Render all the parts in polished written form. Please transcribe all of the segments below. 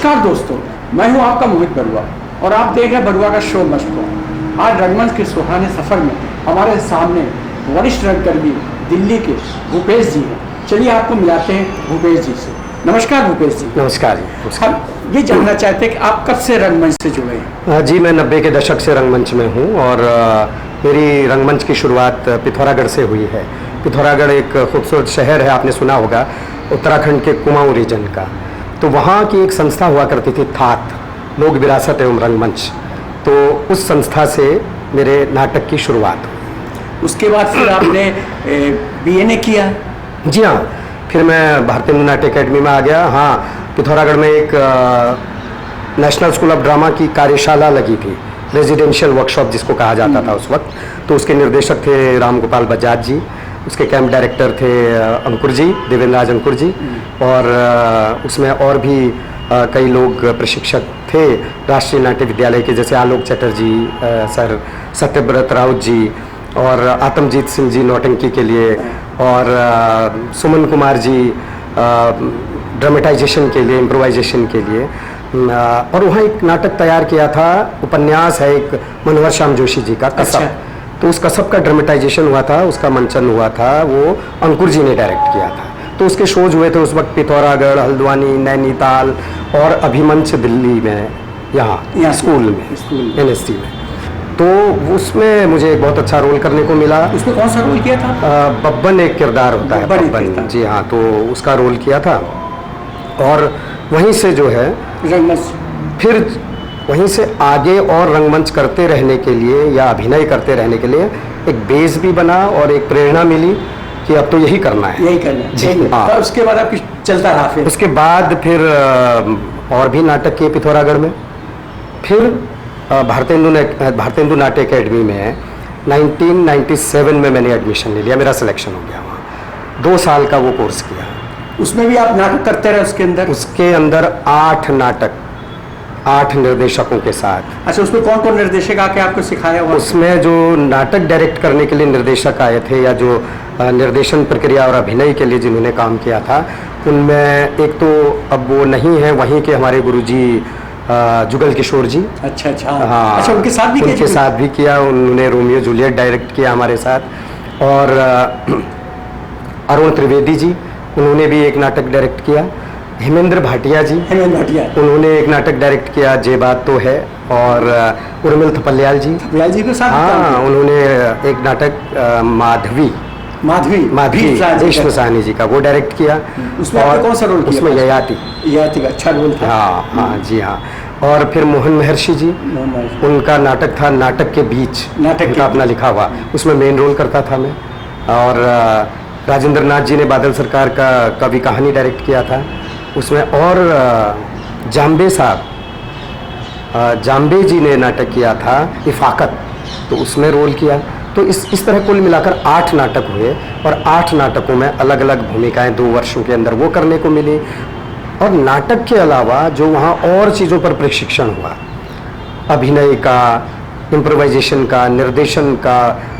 नमस्कार दोस्तों, मैं हूं आपका मोहित बरुआ और आप देख रहे हैं बरुआ का शो मस्ट गो। आज रंगमंच के सुहाने सफर में हमारे सामने वरिष्ठ रंगकर्मी दिल्ली के भूपेश जी हैं। चलिए आपको मिलाते हैं भूपेश जी से। नमस्कार भूपेश जी। नमस्कार जी। हम ये जानना चाहते हैं कि आप कब से रंगमंच से जुड़े हैं? जी, मैं 90 के दशक से रंगमंच में हूँ और मेरी रंगमंच की शुरुआत पिथौरागढ़ से हुई है। पिथौरागढ़ एक खूबसूरत शहर है, आपने सुना होगा, उत्तराखंड के कुमाऊं रीजन का। तो वहाँ की एक संस्था हुआ करती थी, थात, लोक विरासत एवं रंगमंच। तो उस संस्था से मेरे नाटक की शुरुआत हुई। उसके बाद फिर आपने BA किया? जी हाँ, फिर मैं भारतीय नाट्य अकेडमी में आ गया। हाँ, पिथौरागढ़ में एक नेशनल स्कूल ऑफ ड्रामा की कार्यशाला लगी थी, रेजिडेंशियल वर्कशॉप जिसको कहा जाता था उस वक्त। तो उसके निर्देशक थे राम गोपाल बजाज जी, उसके कैंप डायरेक्टर थे अंकुर जी, देवेंद्र राज अंकुर जी, और उसमें और भी कई लोग प्रशिक्षक थे राष्ट्रीय नाट्य विद्यालय के, जैसे आलोक चटर्जी सर, सत्यव्रत राउत जी और आत्मजीत सिंह जी नौटंकी के लिए, और सुमन कुमार जी ड्रामेटाइजेशन के लिए, इम्प्रोवाइजेशन के लिए। और वहाँ एक नाटक तैयार किया था, उपन्यास है एक मनोहर श्याम जोशी जी का, कसब। अच्छा। तो उस कसब का ड्रामेटाइजेशन हुआ था, उसका मंचन हुआ था, वो अंकुर जी ने डायरेक्ट किया था। तो उसके शोज हुए थे उस वक्त पिथौरागढ़, हल्द्वानी, नैनीताल और अभिमंच दिल्ली में, यहाँ स्कूल में, NST में। तो उसमें मुझे एक बहुत अच्छा रोल करने को मिला। उसमें कौन सा रोल किया था? बब्बन एक किरदार होता है, बब्बन। जी हाँ, तो उसका रोल किया था। और वहीं से जो है फिर वहीं से आगे और रंगमंच करते रहने के लिए या अभिनय करते रहने के लिए एक बेस भी बना और एक प्रेरणा मिली कि अब तो यही करना है, यही करना है। जी हाँ। तो उसके बाद आपकी चलता रहा? फिर उसके बाद फिर और भी नाटक किए पिथौरागढ़ में। फिर भारतेंदु नाट्य अकेडमी में 1997 में मैंने एडमिशन ले लिया, मेरा सिलेक्शन हो गया वहाँ। 2 साल का वो कोर्स किया। उसमें भी आप नाटक करते रहे? उसके अंदर 8 नाटक, 8 निर्देशकों के साथ। अच्छा, उसमें कौन कौन निर्देशक आके आपको सिखाया हुआ? उसमें जो नाटक डायरेक्ट करने के लिए निर्देशक आए थे या जो निर्देशन प्रक्रिया और अभिनय के लिए जिन्होंने काम किया था, उनमें एक तो अब वो नहीं है, वहीं के हमारे गुरुजी जुगल किशोर जी। अच्छा। हाँ, अच्छा, उनके साथ भी किया। उन्होंने रोमियो जूलियट डायरेक्ट किया हमारे साथ। और अरुण त्रिवेदी जी, उन्होंने भी एक नाटक डायरेक्ट किया। हेमेंद्र भाटिया जी, उन्होंने एक नाटक डायरेक्ट किया, जे बात तो है। और उर्मिल थपलियाल जी के साथ, हाँ, उन्होंने एक नाटक माधवी भीष्म साहनी जी का वो डायरेक्ट किया। उसमें और कौन सा रोल किया? उसमें ययाति का अच्छा रोल था। हाँ, जी हाँ। और फिर मोहन महर्षि जी, उनका नाटक था नाटक के बीच, उनका अपना लिखा हुआ, उसमें मेन रोल करता था मैं। और राजेंद्र नाथ जी ने बादल सरकार का कवि कहानी डायरेक्ट किया था उसमें। और जाम्बे साहब, जाम्बे जी ने नाटक किया था इफाकत, तो उसमें रोल किया। तो इस तरह कुल मिलाकर 8 नाटक हुए और 8 नाटकों में अलग अलग भूमिकाएं 2 वर्षों के अंदर वो करने को मिली। और नाटक के अलावा जो वहाँ और चीज़ों पर प्रशिक्षण हुआ, अभिनय का, इम्प्रोवाइजेशन का, निर्देशन का,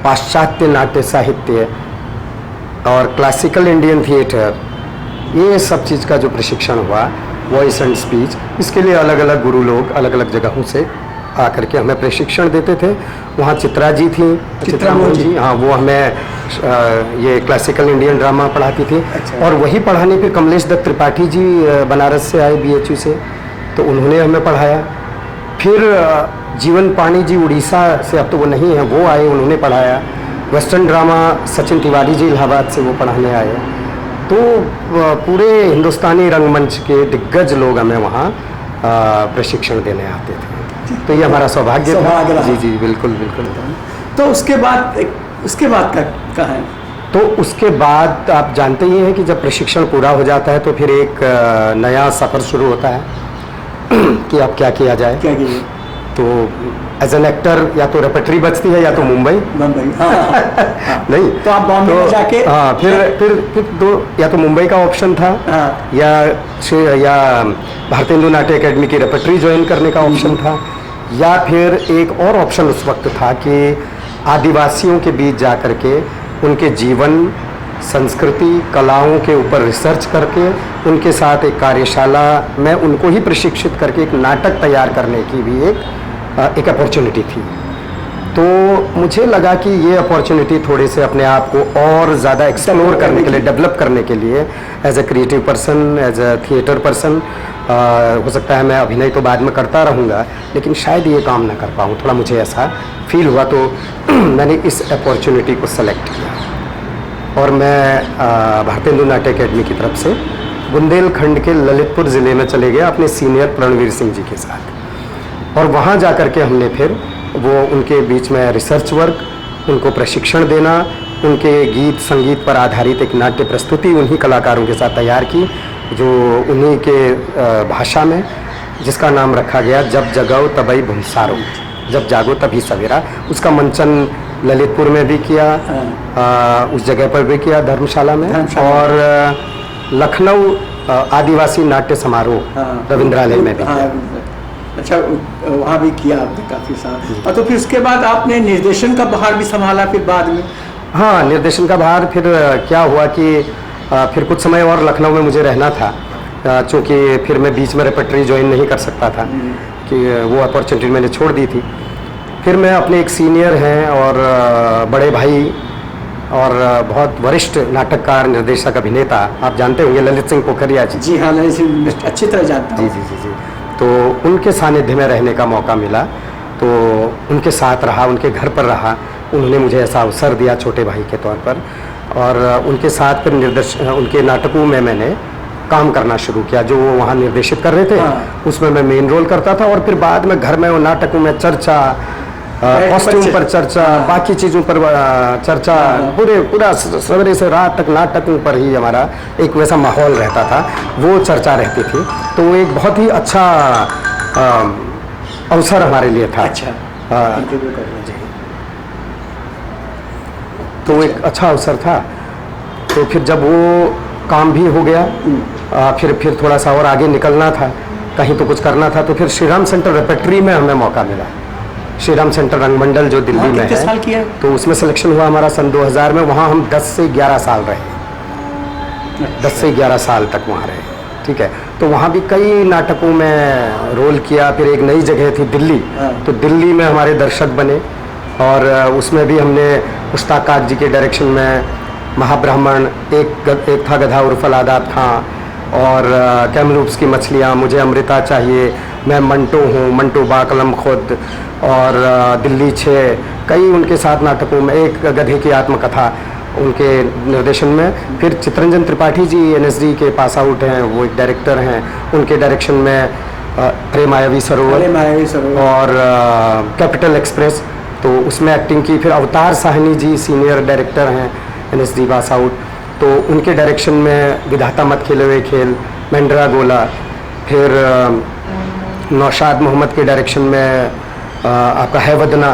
पाश्चात्य नाट्य साहित्य और क्लासिकल इंडियन थिएटर, ये सब चीज़ का जो प्रशिक्षण हुआ, वॉइस एंड स्पीच, इसके लिए अलग अलग गुरु लोग अलग अलग जगहों से आकर के हमें प्रशिक्षण देते थे। वहाँ चित्रा जी थी, चित्रा मोहन जी, हाँ, वो हमें ये क्लासिकल इंडियन ड्रामा पढ़ाती थी। अच्छा। और वही पढ़ाने फिर कमलेश दत्त त्रिपाठी जी बनारस से आए, BHU से, तो उन्होंने हमें पढ़ाया। फिर जीवन पाणी जी उड़ीसा से, अब तो वो नहीं है, वो आए, उन्होंने पढ़ाया। वेस्टर्न ड्रामा सचिन तिवारी जी इलाहाबाद से वो पढ़ाने आए। तो पूरे हिंदुस्तानी रंगमंच के दिग्गज लोग हमें वहाँ प्रशिक्षण देने आते थे। तो ये हमारा सौभाग्य था। जी, बिल्कुल। तो उसके बाद क्या है? तो उसके बाद आप जानते ही हैं कि जब प्रशिक्षण पूरा हो जाता है तो फिर एक नया सफ़र शुरू होता है कि अब क्या किया जाए। तो एज एन एक्टर या तो रेपेटरी बचती है या तो मुंबई। हाँ। नहीं, तो आप बॉम्बे में जाके, हाँ, फिर दो, या तो मुंबई का ऑप्शन था, हाँ, या भारतेंदु नाट्य अकेडमी की रेपेटरी ज्वाइन करने का ऑप्शन था, या फिर एक और ऑप्शन उस वक्त था कि आदिवासियों के बीच जा कर के उनके जीवन संस्कृति कलाओं के ऊपर रिसर्च करके उनके साथ एक कार्यशाला में उनको ही प्रशिक्षित करके एक नाटक तैयार करने की भी एक अपॉर्चुनिटी थी। तो मुझे लगा कि ये अपॉर्चुनिटी थोड़े से अपने आप को और ज़्यादा एक्सप्लोर करने के लिए, डेवलप करने के लिए, as a creative person, as a theatre person, हो सकता है मैं अभिनय तो बाद में करता रहूँगा लेकिन शायद ये काम ना कर पाऊँ, थोड़ा मुझे ऐसा फील हुआ। तो मैंने इस अपॉर्चुनिटी को सेलेक्ट किया और मैं भारतेंदु नाट्य अकेडमी की तरफ से बुंदेलखंड के ललितपुर ज़िले में चले गए अपने सीनियर प्रणवीर सिंह जी के साथ। और वहाँ जा कर के हमने फिर वो उनके बीच में रिसर्च वर्क, उनको प्रशिक्षण देना, उनके गीत संगीत पर आधारित एक नाट्य प्रस्तुति उन्हीं कलाकारों के साथ तैयार की जो उन्हीं के भाषा में, जिसका नाम रखा गया जब जगाओ तबई भुनसारो, जब जागो तभी सवेरा। उसका मंचन ललितपुर में भी किया, उस जगह पर भी किया धर्मशाला में, और लखनऊ आदिवासी नाट्य समारोह रविंद्रालय में भी किया। अच्छा, वहाँ भी किया आपने काफ़ी साल। और तो फिर उसके बाद आपने निर्देशन का भार भी संभाला फिर बाद में? हाँ, निर्देशन का भार फिर क्या हुआ कि फिर कुछ समय और लखनऊ में मुझे रहना था, चूँकि फिर मैं बीच में रेपर्टरी ज्वाइन नहीं कर सकता था कि वो अपॉर्चुनिटी मैंने छोड़ दी थी। फिर मैं अपने एक सीनियर हैं और बड़े भाई और बहुत वरिष्ठ नाटककार, निर्देशक, अभिनेता, आप जानते होंगे ललित सिंह पोखरिया जी। जी हाँ, ललित सिंह अच्छी तरह जानता हूँ। जी। तो उनके सानिध्य में रहने का मौका मिला, तो उनके साथ रहा, उनके घर पर रहा। उन्होंने मुझे ऐसा अवसर दिया छोटे भाई के तौर पर, और उनके साथ फिर उनके नाटकों में मैंने काम करना शुरू किया जो वो वहाँ निर्देशित कर रहे थे। उसमें मैं मेन रोल करता था, और फिर बाद में घर में वो नाटकों में चर्चा, कॉस्ट्यूम पर चर्चा, बाकी चीज़ों पर चर्चा, पूरा सवेरे से रात तक नाटकों पर ही हमारा एक वैसा माहौल रहता था, वो चर्चा रहती थी। तो वो एक बहुत ही अच्छा अवसर हमारे लिए था। अच्छा, तो एक अच्छा अवसर था। तो फिर जब वो काम भी हो गया, फिर थोड़ा सा और आगे निकलना था, कहीं तो कुछ करना था, तो फिर श्रीराम सेंटर रेपर्टरी में हमें मौका मिला। श्रीराम सेंटर रंगमंडल जो दिल्ली में है, साल किया? तो उसमें सिलेक्शन हुआ हमारा सन 2000 में। वहाँ हम 10 से 11 साल रहे, 10 से 11 साल तक वहाँ रहे। ठीक है, तो वहाँ भी कई नाटकों में रोल किया। फिर एक नई जगह थी दिल्ली, तो दिल्ली में हमारे दर्शक बने, और उसमें भी हमने मुश्ताक काक जी के डायरेक्शन में महाब्राह्मण, एक था गधा उर्फ अलादात खां, और कैमलूप्स की मछलियाँ, मुझे अमृता चाहिए, मैं मंटो हूँ, मंटो बाकलम खुद, और दिल्ली 6, कई उनके साथ नाटकों में, एक गधे की आत्मकथा उनके निर्देशन में। फिर चित्रंजन त्रिपाठी जी NSD के पास आउट हैं, वो एक डायरेक्टर हैं, उनके डायरेक्शन में अरे मायावी सरोवर और कैपिटल एक्सप्रेस, तो उसमें एक्टिंग की। फिर अवतार साहनी जी सीनियर डायरेक्टर हैं NSD पास आउट, तो उनके डायरेक्शन में विधाता मत खेले हुए खेल, मेंड्रा गोला। फिर नौशाद मोहम्मद के डायरेक्शन में आपका है वदना,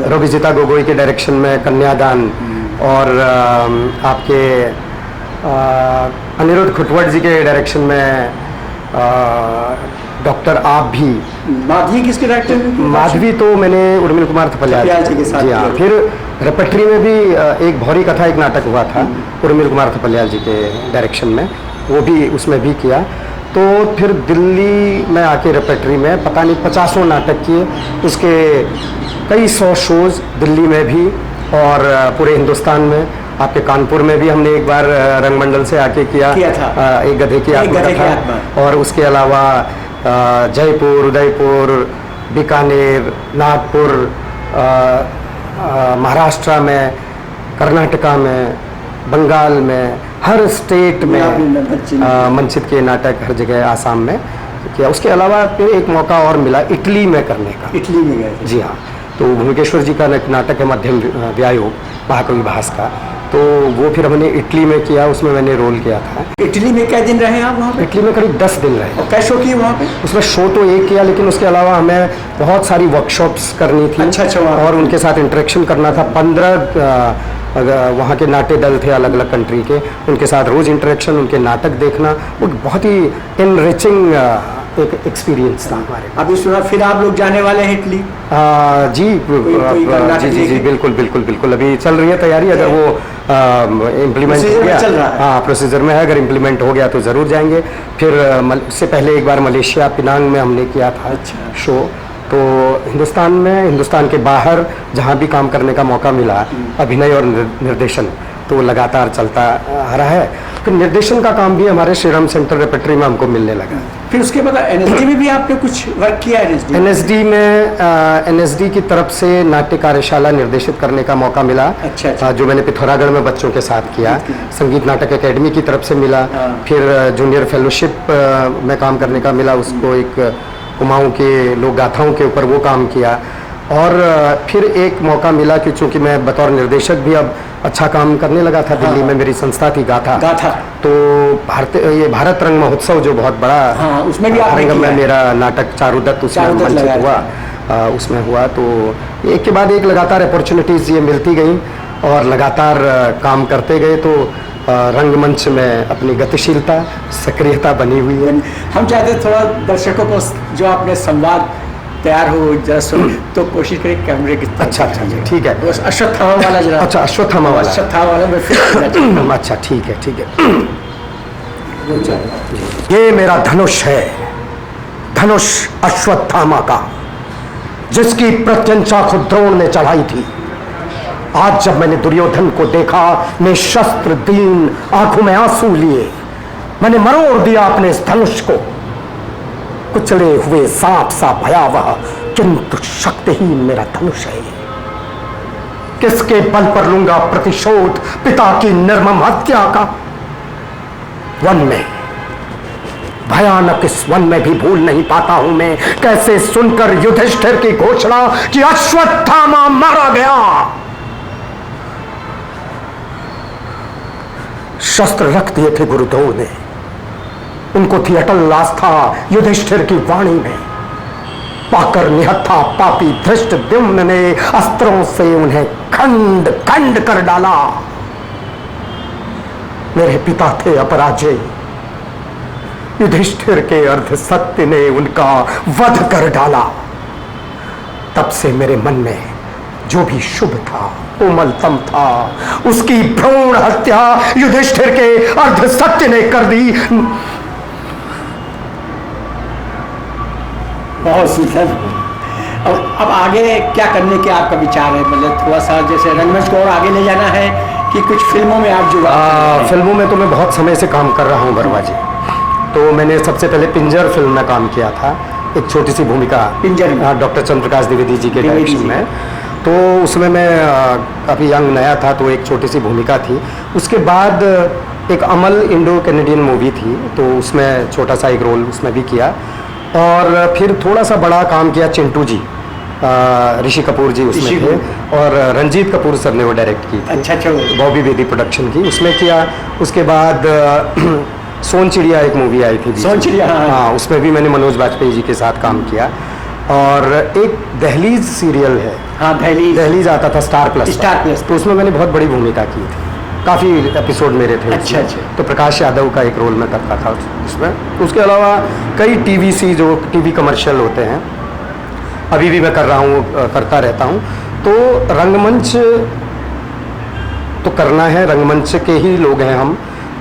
रविजिता गोगोई के डायरेक्शन में कन्यादान, और आपके अनिरुद्ध खुटवट जी के डायरेक्शन में डॉक्टर आप भी। माधवी किसके डायरेक्टर में? माधवी तो मैंने उर्मिल कुमार थपलियाल जी के साथ। जी हाँ, फिर रेपर्टरी में भी एक भौरी कथा एक नाटक हुआ था उर्मिल कुमार थपलियाल जी के डायरेक्शन में, वो भी उसमें भी किया। तो फिर दिल्ली में आके रेपर्टरी में पता नहीं 50 नाटक किए, उसके कई 100 शोज़ दिल्ली में भी और पूरे हिंदुस्तान में। आपके कानपुर में भी हमने एक बार रंगमंडल से आके किया था, एक गधे की आत्मकथा। और उसके अलावा जयपुर, उदयपुर, बीकानेर, नागपुर, महाराष्ट्र में, कर्नाटका में, बंगाल में, हर स्टेट में मंचित के नाटक हर जगह, आसाम में किया। उसके अलावा फिर एक मौका और मिला इटली में करने का। इटली में गए? जी हाँ, तो भूमिकेश्वर जी का नाटक है मध्यम व्यायोग महाकवि भास का, तो वो फिर हमने इटली में किया, उसमें मैंने रोल किया था। इटली में क्या दिन रहे आप वहाँ पे? इटली में करीब 10 दिन रहे। और क्या शो किए वहाँ पे? उसमें शो तो एक किया, लेकिन उसके अलावा हमें बहुत सारी वर्कशॉप्स करनी थी। अच्छा, और उनके साथ इंटरेक्शन करना था। 15 वहाँ के नाट्य दल थे अलग अलग कंट्री के, उनके साथ रोज़ इंटरेक्शन, उनके नाटक देखना, वो बहुत ही इनरिचिंग एक एक्सपीरियंस था हमारे लिए। अभी सुना फिर आप लोग जाने वाले हैं इटली? जी जी बिल्कुल बिल्कुल बिल्कुल, अभी चल रही है तैयारी। अगर वो इम्प्लीमेंट हो गया, हाँ प्रोसीजर में है, अगर इम्प्लीमेंट हो गया तो ज़रूर जाएंगे। फिर उससे पहले एक बार मलेशिया पिनांग में हमने किया था शो। तो हिंदुस्तान में, हिंदुस्तान के बाहर जहाँ भी काम करने का मौका मिला, अभिनय और निर्देशन तो लगातार चलता आ रहा है। फिर निर्देशन का काम भी हमारे श्रीराम सेंटर रेपेट्री में हमको मिलने लगा। फिर उसके बाद एनएसडी में भी आपने कुछ वर्क किया? एनएसडी में एनएसडी की तरफ से नाट्य कार्यशाला निर्देशित करने का मौका मिला। अच्छा। जो मैंने पिथौरागढ़ में बच्चों के साथ किया। संगीत नाटक एकेडमी की तरफ से मिला। फिर जूनियर फेलोशिप में काम करने का मिला, उसको एक कुमाऊं के लोक गाथाओं के ऊपर वो काम किया। और फिर एक मौका मिला कि चूँकि मैं बतौर निर्देशक भी अब अच्छा काम करने लगा था। दिल्ली में मेरी संस्था थी गाथा। तो भारत रंग महोत्सव जो बहुत बड़ा, उसमें भी रंग में मेरा नाटक चारुदत्त उसमें मंचित हुआ, उसमें हुआ। तो एक के बाद एक लगातार अपॉर्चुनिटीज़ ये मिलती गई और लगातार काम करते गए। तो रंगमंच में अपनी गतिशीलता, सक्रियता बनी हुई है। हम चाहते थोड़ा दर्शकों को जो आपने संवाद तैयार हो जरा सुन, तो कोशिश करें कैमरे की। अच्छा ठीक है। अश्वत्थामा वाला जरा। अच्छा अश्वत्थामा वाला में फिर अच्छा ठीक है। ये मेरा धनुष है, धनुष अश्वत्थामा का, जिसकी प्रत्यंचा को द्रोण ने चढ़ाई थी। आज जब मैंने दुर्योधन को देखा, मैं शस्त्र दीन आंखों में आंसू लिए, मैंने मरोड़ दिया अपने इस धनुष को। कुचले हुए सांप सा भयावह किंतु शक्तिहीन मेरा धनुष है। किसके बल पर लूंगा प्रतिशोध पिता की निर्मम हत्या का? वन में, भयानक इस वन में भी भूल नहीं पाता हूं मैं कैसे सुनकर युधिष्ठिर की घोषणा कि अश्वत्थामा मारा गया। शस्त्र रख दिए थे गुरुदेव ने, उनको थी अटल आस्था युधिष्ठिर की वाणी में। पाकर निहत्था पापी धृष्टद्युम्न ने अस्त्रों से उन्हें खंड खंड कर डाला। मेरे पिता थे अपराजय, युधिष्ठिर के अर्ध सत्य ने उनका वध कर डाला। तब से मेरे मन में जो भी शुभ था, कोमलतम था, उसकी भ्रूण हत्या युधिष्ठिर के अर्ध सत्य ने कर दी। बहुत सुंदर। अब आगे क्या करने के आपका विचार है? मतलब थोड़ा सा जैसे रंगमंच को और आगे ले जाना है कि कुछ फिल्मों में आप जुड़ा? फिल्मों में तो मैं बहुत समय से काम कर रहा हूँ बरुआ जी। तो मैंने सबसे पहले पिंजर फिल्म में काम किया था, एक छोटी सी भूमिका पिंजर में, डॉक्टर चंद्रकांत द्विवेदी जी के डायरेक्शन में। तो उसमें मैं काफ़ी यंग नया था, तो एक छोटी सी भूमिका थी। उसके बाद एक अमल इंडो कैनेडियन मूवी थी, तो उसमें छोटा सा एक रोल उसमें भी किया। और फिर थोड़ा सा बड़ा काम किया चिंटू जी, ऋषि कपूर जी उसमें थे, और रंजीत कपूर सर ने वो डायरेक्ट की थी। अच्छा। बॉबी बेदी प्रोडक्शन की, उसमें किया। उसके बाद सोन चिड़िया एक मूवी आई थी, सोन चिड़िया, हाँ, उसमें भी मैंने मनोज बाजपेयी जी के साथ काम किया। और एक दहलीज सीरियल है, हाँ दहलीज आता था स्टार प्लस, तो उसमें मैंने बहुत बड़ी भूमिका की थी, काफ़ी एपिसोड मेरे थे। अच्छा। तो प्रकाश यादव का एक रोल मैं करता था उसमें। उसके अलावा कई टीवी कमर्शियल होते हैं, अभी भी मैं कर रहा हूँ, करता रहता हूँ। तो रंगमंच तो करना है, रंगमंच के ही लोग हैं हम,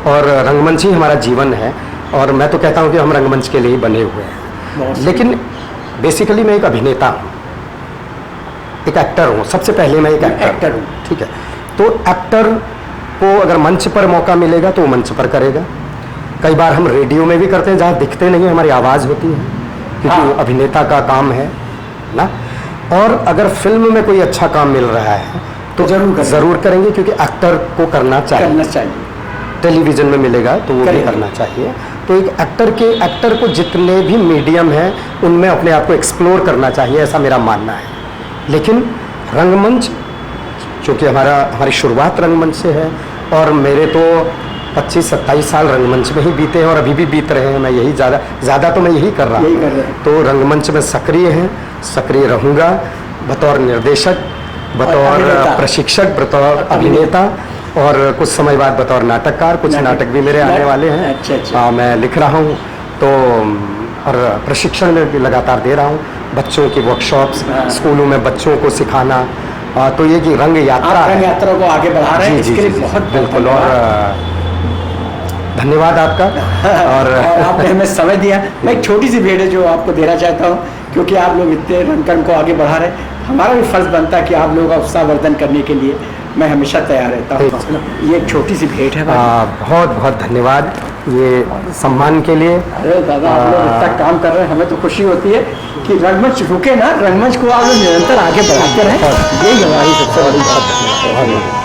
और रंगमंच ही हमारा जीवन है। और मैं तो कहता हूँ कि हम रंगमंच के लिए ही बने हुए हैं। लेकिन बेसिकली मैं एक अभिनेता हूँ, एक एक्टर हूँ। सबसे पहले मैं एक एक्टर हूँ, ठीक है। तो एक्टर को अगर मंच पर मौका मिलेगा तो वो मंच पर करेगा। कई बार हम रेडियो में भी करते हैं, जहाँ दिखते नहीं, हमारी आवाज़ होती है, क्योंकि अभिनेता का काम है ना। और अगर फिल्म में कोई अच्छा काम मिल रहा है तो ज़रूर करेंगे, क्योंकि एक्टर को करना चाहिए। टेलीविज़न में मिलेगा तो वो भी करना चाहिए। तो एक एक्टर को जितने भी मीडियम हैं उनमें अपने आप को एक्सप्लोर करना चाहिए, ऐसा मेरा मानना है। लेकिन रंगमंच, चूँकि हमारी शुरुआत रंगमंच से है, और मेरे तो 25-27 साल रंगमंच में ही बीते हैं और अभी भी बीत रहे हैं। मैं यही ज़्यादा तो मैं यही कर रहा हूँ। तो रंगमंच में सक्रिय रहूँगा, बतौर निर्देशक, बतौर प्रशिक्षक, बतौर अभिनेता, और कुछ समय बाद बतौर नाटककार। कुछ नाटक भी मेरे आने वाले हैं। अच्छा। मैं लिख रहा हूँ। तो और प्रशिक्षण में भी लगातार दे रहा हूँ, बच्चों की वर्कशॉप्स, स्कूलों में बच्चों को सिखाना। तो ये कि रंग यात्रा आप रंग यात्रा को आगे बढ़ा रहे हैं, इसके लिए बहुत बिल्कुल। और धन्यवाद आपका। और आपने हमें समय दिया। मैं एक छोटी सी भेंट है जो आपको देना चाहता हूँ, क्योंकि आप लोग इतने रंगकर्म को आगे बढ़ा रहे हैं, हमारा भी फर्ज बनता है कि आप लोगों का उत्साहवर्धन करने के लिए मैं हमेशा तैयार रहता हूँ। ये एक छोटी सी भेंट है। बहुत बहुत धन्यवाद ये सम्मान के लिए। अरे दादा, आप लोग इतना काम कर रहे हैं, हमें तो खुशी होती है कि रंगमंच रुके ना, रंगमंच को आप लोग निरंतर आगे बढ़ाते रहें, यही हमारी सबसे बड़ी बात है।